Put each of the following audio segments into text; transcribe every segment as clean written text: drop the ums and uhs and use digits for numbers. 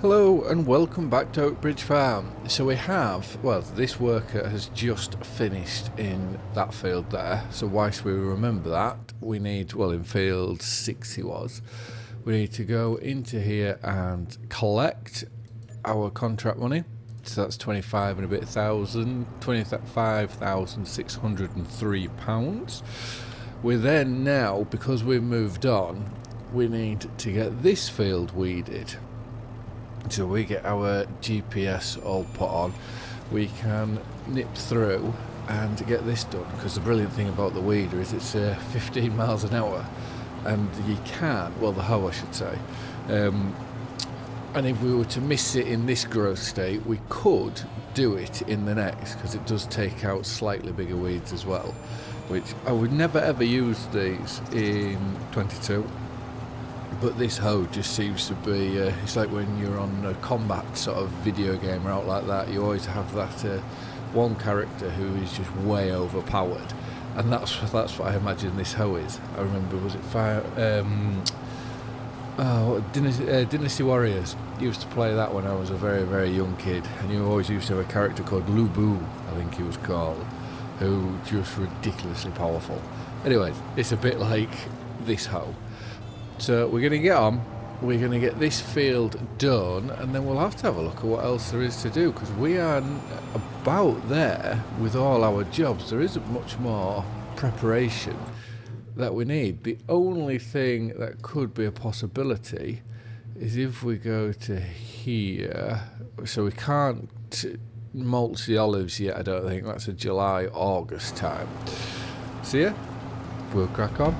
Hello and welcome back to Oakbridge Farm. So we have, well, this worker has just finished in that field there. So whilst we remember that, we need, well, in field 6 he was, we need to go into here and collect our contract money. So that's 25 and a bit thousand, £25,603. We then now, because we've moved on, we need to get this field weeded. So we get our GPS all put on, we can nip through and get this done, because the brilliant thing about the weeder is it's 15 miles an hour, and you can, well, the hoe I should say, and if we were to miss it in this growth state, we could do it in the next, because it does take out slightly bigger weeds as well, which I would never ever use these in 22. But this hoe just seems to be, it's like when you're on a combat sort of video game or out like that, you always have that one character who is just way overpowered. And that's what I imagine this hoe is. I remember, was it Dynasty Warriors? Used to play that when I was a very, very young kid. And you always used to have a character called Lubu, I think he was called, who just ridiculously powerful. Anyways, it's a bit like this hoe. So we're going to get on, we're going to get this field done, and then we'll have to have a look at what else there is to do, because we are about there with all our jobs. There isn't much more preparation that we need. The only thing that could be a possibility is if we go to here, so we can't mulch the olives yet, I don't think. That's a July, August time. So yeah, we'll crack on.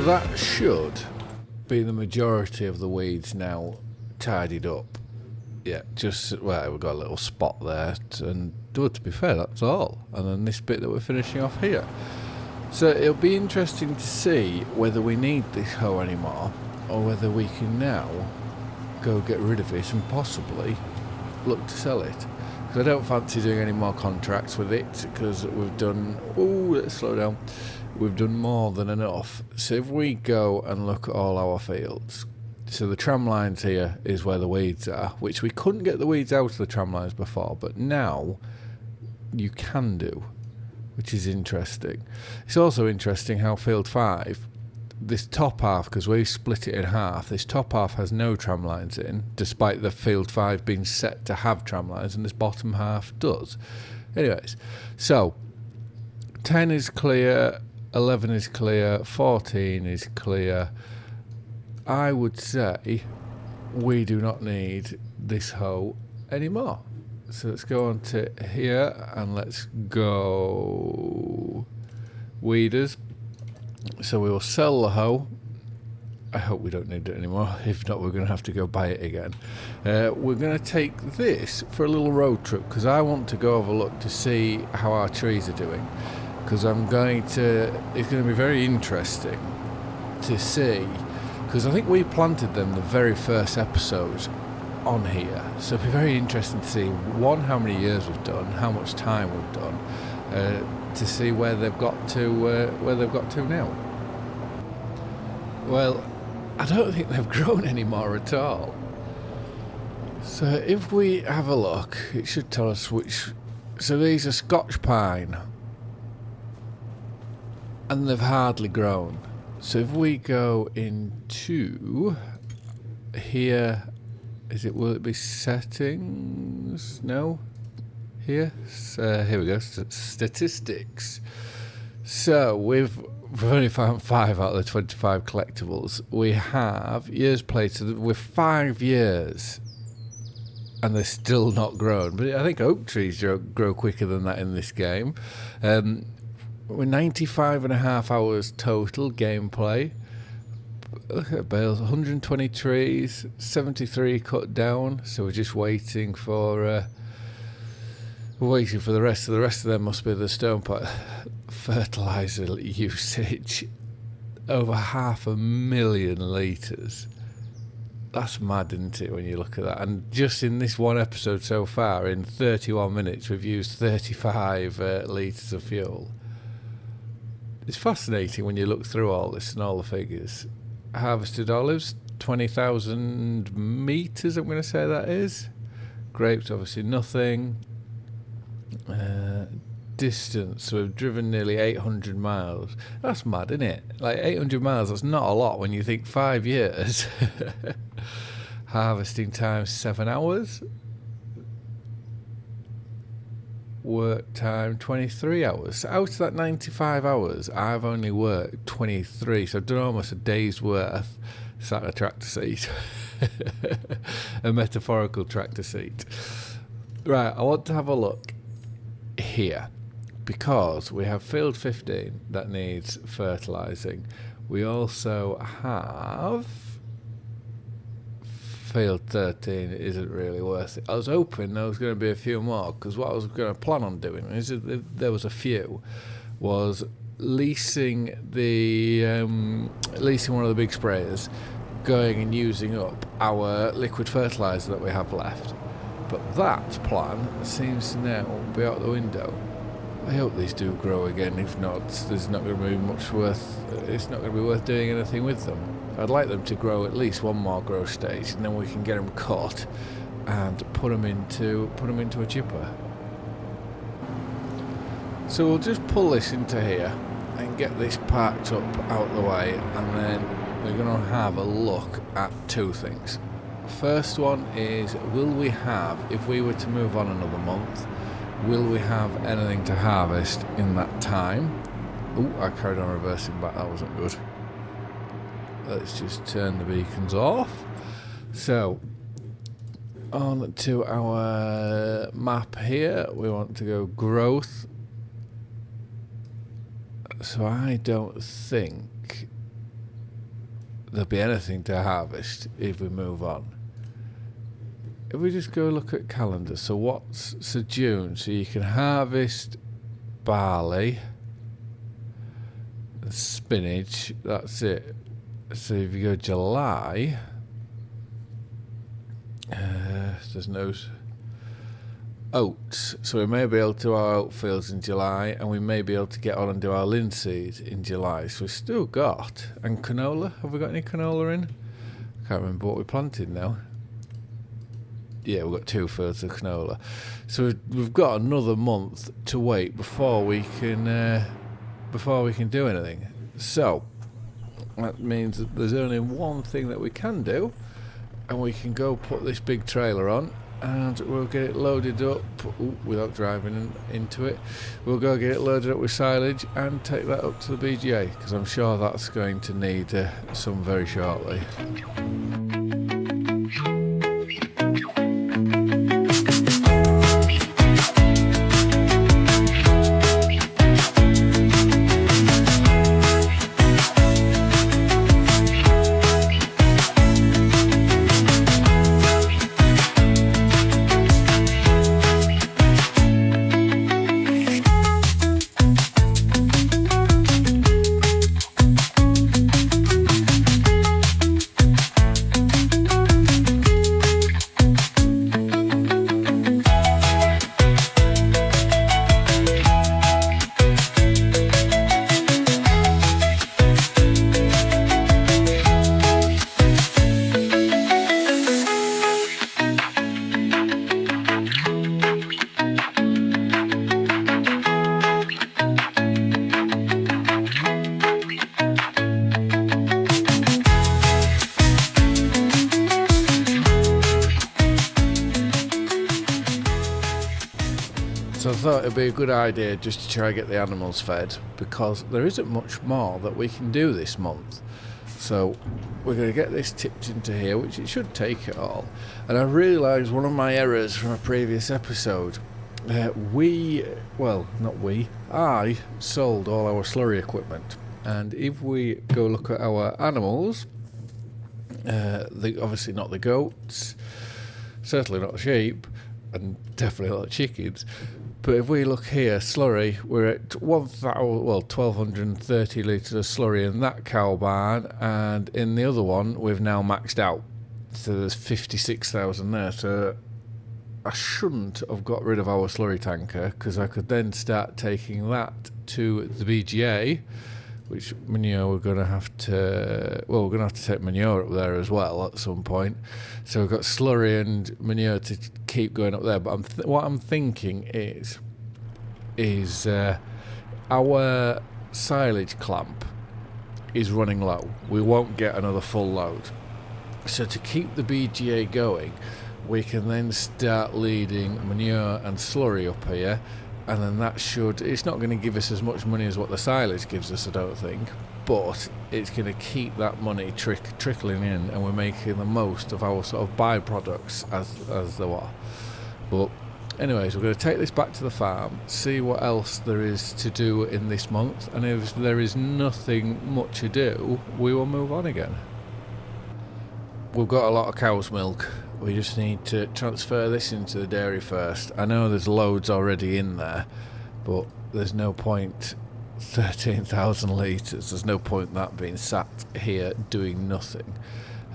That should be the majority of the weeds now tidied up. Yeah, just, well, we've got a little spot there, and to be fair, that's all. And then this bit that we're finishing off here. So it'll be interesting to see whether we need this hoe anymore, or whether we can now go get rid of it and possibly look to sell it. Because I don't fancy doing any more contracts with it, because we've done, let's slow down. We've done more than enough. So if we go and look at all our fields, so the tram lines here is where the weeds are, which we couldn't get the weeds out of the tram lines before, but now you can do, which is interesting. It's also interesting how field 5, this top half, because we split it in half, this top half has no tram lines in, despite the field 5 being set to have tram lines, and this bottom half does. Anyways, so 10 is clear, 11 is clear, 14 is clear. I would say we do not need this hoe anymore. So let's go on to here and let's go weeders. So we will sell the hoe I hope we don't need it anymore. If not, we're going to have to go buy it again. We're going to take this for a little road trip because I want to go have a look to see how our trees are doing. Because it's going to be very interesting to see, because I think we planted them the very first episode on here. So it'll be very interesting to see, one, how many years we've done, how much time we've done, to see where they've got to now. Well, I don't think they've grown anymore at all. So if we have a look, it should tell us which. So these are Scotch pine, and they've hardly grown. So if we go into here, will it be settings? No? Here? Here we go, statistics. So we've only found 5 out of the 25 collectibles. We have years played, so we're 5 years and they're still not grown. But I think oak trees grow quicker than that in this game. We're 95.5 hours total gameplay. Look at bales, 120 trees, 73 cut down. So we're just waiting for the rest. The rest of them must be the stone pot. Fertilizer usage over 500,000 litres. That's mad, isn't it, when you look at that? And just in this one episode so far, in 31 minutes, we've used 35 litres of fuel. It's fascinating when you look through all this and all the figures. Harvested olives, 20,000 metres, I'm going to say that is. Grapes, obviously nothing. Distance, so we've driven nearly 800 miles. That's mad, isn't it? Like 800 miles, that's not a lot when you think 5 years. Harvesting time 7 hours. Work time 23 hours. So out of that 95 hours, I've only worked 23, so I've done almost a day's worth sat in a tractor seat. A metaphorical tractor seat. Right, I want to have a look here, because we have field 15 that needs fertilising. We also have field 13 isn't really worth it. I was hoping there was going to be a few more, because what I was going to plan on doing is, if there was a few, was leasing one of the big sprayers, going and using up our liquid fertiliser that we have left. But that plan seems to now be out the window. I hope these do grow again. If not, there's not going to be much worth. It's not going to be worth doing anything with them. I'd like them to grow at least one more growth stage, and then we can get them cut and put them into a chipper. So we'll just pull this into here and get this parked up out the way, and then we're going to have a look at two things. First one is, will we have, if we were to move on another month, will we have anything to harvest in that time? Oh, I carried on reversing back, that wasn't good. Let's just turn the beacons off. So, on to our map here, we want to go growth. So I don't think there'll be anything to harvest if we move on. If we just go look at calendar, so June, so you can harvest barley and spinach, that's it. So if you go July, there's no oats, so we may be able to do our oat fields in July, and we may be able to get on and do our linseed in July. So we've still got, and canola, have we got any canola in? I can't remember what we planted now. Yeah, we've got 2 fields of canola. So we've got another month to wait before we can do anything. So that means that there's only one thing that we can do, and we can go put this big trailer on, and we'll get it loaded up without driving into it. We'll go get it loaded up with silage and take that up to the BGA, because I'm sure that's going to need some very shortly. So I thought it'd be a good idea just to try and get the animals fed, because there isn't much more that we can do this month. So we're going to get this tipped into here, which it should take it all. And I realised one of my errors from a previous episode. I sold all our slurry equipment. And if we go look at our animals, obviously not the goats, certainly not sheep, and definitely not chickens. But if we look here, slurry, we're at 1,230 litres of slurry in that cow barn, and in the other one, we've now maxed out. So there's 56,000 there. So I shouldn't have got rid of our slurry tanker, because I could then start taking that to the BGA, which manure we're going to have to take manure up there as well at some point. So we've got slurry and manure to keep going up there. But what I'm thinking is our silage clamp is running low. We won't get another full load. So to keep the BGA going, we can then start leading manure and slurry up here. And then it's not going to give us as much money as what the silage gives us, I don't think, but it's going to keep that money trickling in, and we're making the most of our sort of byproducts as there are. But anyways, we're going to take this back to the farm, see what else there is to do in this month, and if there is nothing much to do, we will move on again. We've got a lot of cow's milk. We just need to transfer this into the dairy first. I know there's loads already in there, but there's no point 13,000 litres. There's no point that being sat here doing nothing.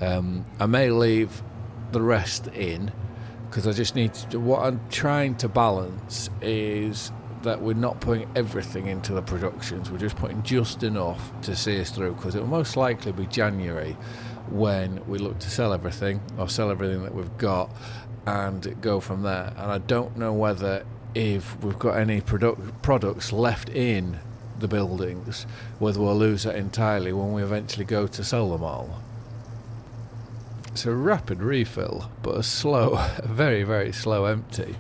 I may leave the rest in, because I just need to. What I'm trying to balance is that we're not putting everything into the productions. We're just putting just enough to see us through, because it will most likely be January when we look to sell everything, or sell everything that we've got, and go from there. And I don't know whether, if we've got any products left in the buildings, whether we'll lose that entirely when we eventually go to sell them all. It's a rapid refill, but a very, very slow empty.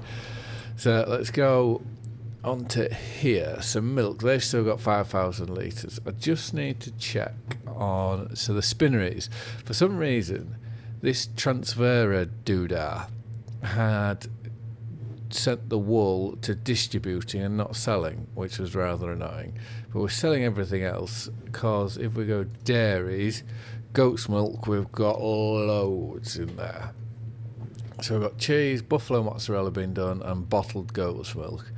So let's go onto here. Some milk, they've still got 5,000 litres. I just need to check on, so the spinneries, for some reason this transferer doodah had sent the wool to distributing and not selling, which was rather annoying. But we're selling everything else, because if we go dairies, goat's milk, we've got loads in there. So we've got cheese, buffalo mozzarella being done, and bottled goat's milk.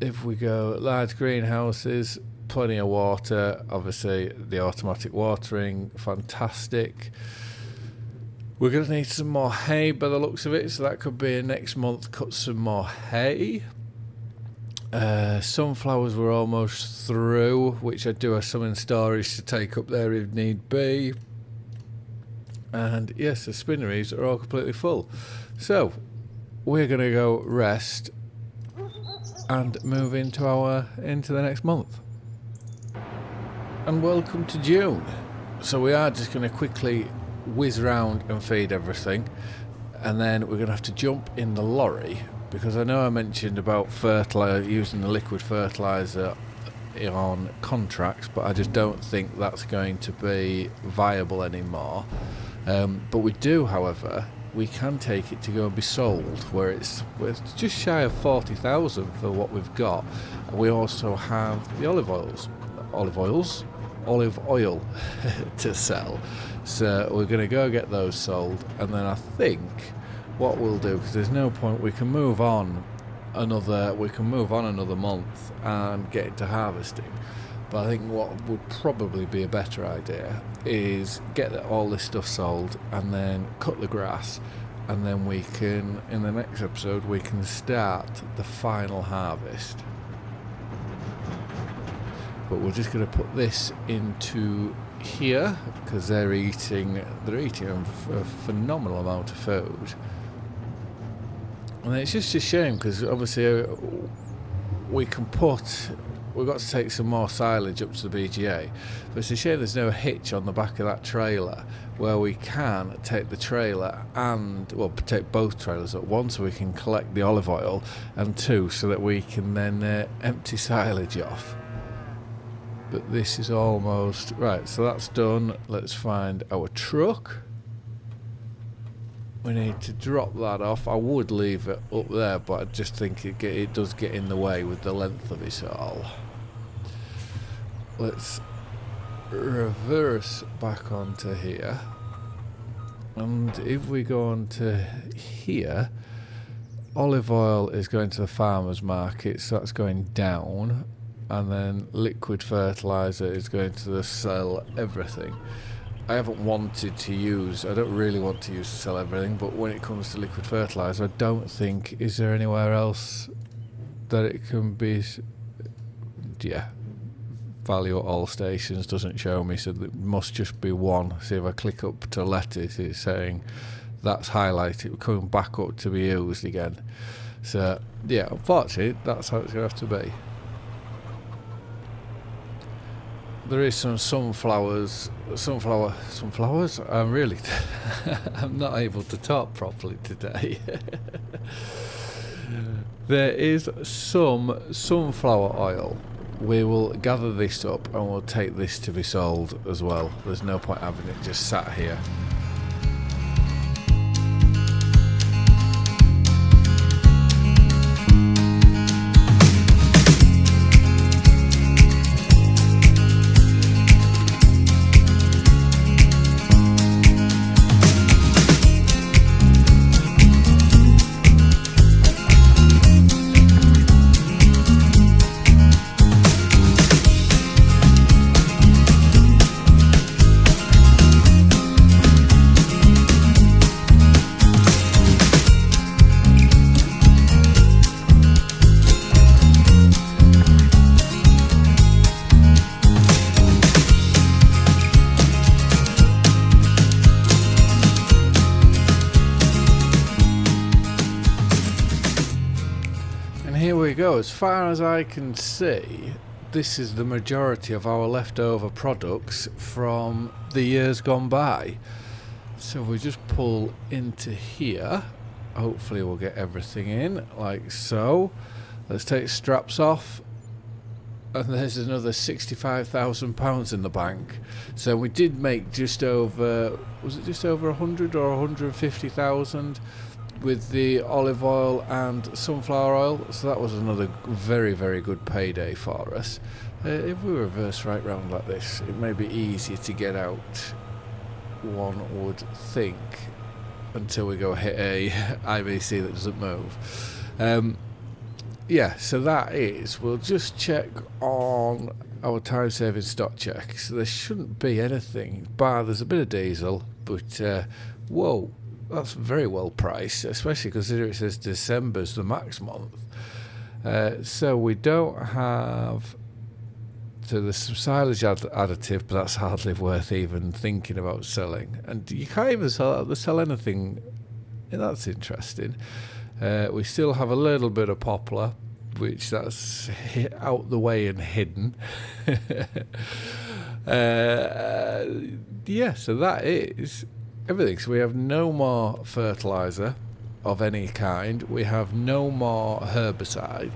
If we go large greenhouses, plenty of water, obviously the automatic watering, fantastic. We're going to need some more hay by the looks of it, so that could be next month, cut some more hay. Sunflowers were almost through, which I do have some in storage to take up there if need be. And yes, the spinneries are all completely full. So we're going to go rest and move into the next month. And welcome to June. So we are just going to quickly whiz around and feed everything, and then we're going to have to jump in the lorry, because I know I mentioned about fertilizer, using the liquid fertilizer on contracts, but I just don't think that's going to be viable anymore. But we do, however, we can take it to go and be sold, where it's just shy of 40,000 for what we've got. We also have the olive oil to sell. So we're going to go get those sold, and then I think what we'll do, because there's no point, we can move on another month and get into harvesting. But I think what would probably be a better idea is get all this stuff sold and then cut the grass, and then we can, in the next episode, we can start the final harvest. But we're just going to put this into here, because they're eating a phenomenal amount of food. And it's just a shame, because obviously we can put we've got to take some more silage up to the BGA. But it's a shame there's no hitch on the back of that trailer where we can take the trailer and, well, take both trailers at once so we can collect the olive oil, and two, so that we can then empty silage off. But this is almost... Right, so that's done. Let's find our truck. We need to drop that off. I would leave it up there, but I just think it does get in the way with the length of it all. Let's reverse back onto here. And if we go on to here, olive oil is going to the farmer's market, so that's going down. And then liquid fertilizer is going to the sell everything. I haven't wanted to use, I don't really want to use to sell everything, but when it comes to liquid fertilizer, I don't think, is there anywhere else that it can be? Yeah, value at all stations doesn't show me, so there must just be one. See, if I click up to lettuce, it's saying that's highlighted, coming back up to be used again. So yeah, unfortunately, that's how it's going to have to be. There is some sunflowers. I'm really, I'm not able to talk properly today. There is some sunflower oil. We will gather this up and we'll take this to be sold as well. There's no point having it just sat here. Here we go. As far as I can see, this is the majority of our leftover products from the years gone by. So we just pull into here. Hopefully we'll get everything in like so. Let's take straps off, and there's another £65,000 in the bank. So we did make just over, was it just over 100 or 150,000 with the olive oil and sunflower oil, so that was another very, very good payday for us. If we reverse right round like this, it may be easier to get out, one would think, until we go hit a IBC that doesn't move. Yeah, so that is, we'll just check on our time-saving stock check. So there shouldn't be anything, bar there's a bit of diesel, but whoa, that's very well priced, especially considering it says December's the max month. So we don't have... So there's some silage additive, but that's hardly worth even thinking about selling. And you can't even sell anything. That's interesting. We still have a little bit of poplar, which that's out the way and hidden. Yeah, so that is everything. So we have no more fertilizer of any kind. We have no more herbicide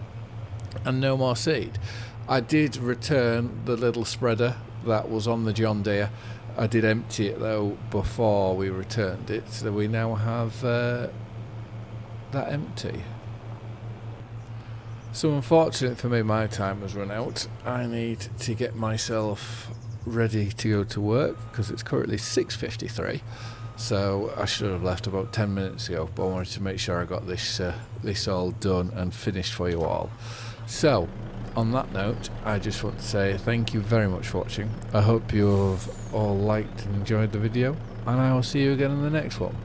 and no more seed. I did return the little spreader that was on the John Deere. I did empty it though before we returned it, so we now have that empty. So unfortunate for me, my time has run out. I need to get myself ready to go to work because it's currently 6:53. So I should have left about 10 minutes ago, but I wanted to make sure I got this all done and finished for you all. So on that note, I just want to say thank you very much for watching. I hope you've all liked and enjoyed the video, and I will see you again in the next one.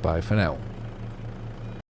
Bye for now.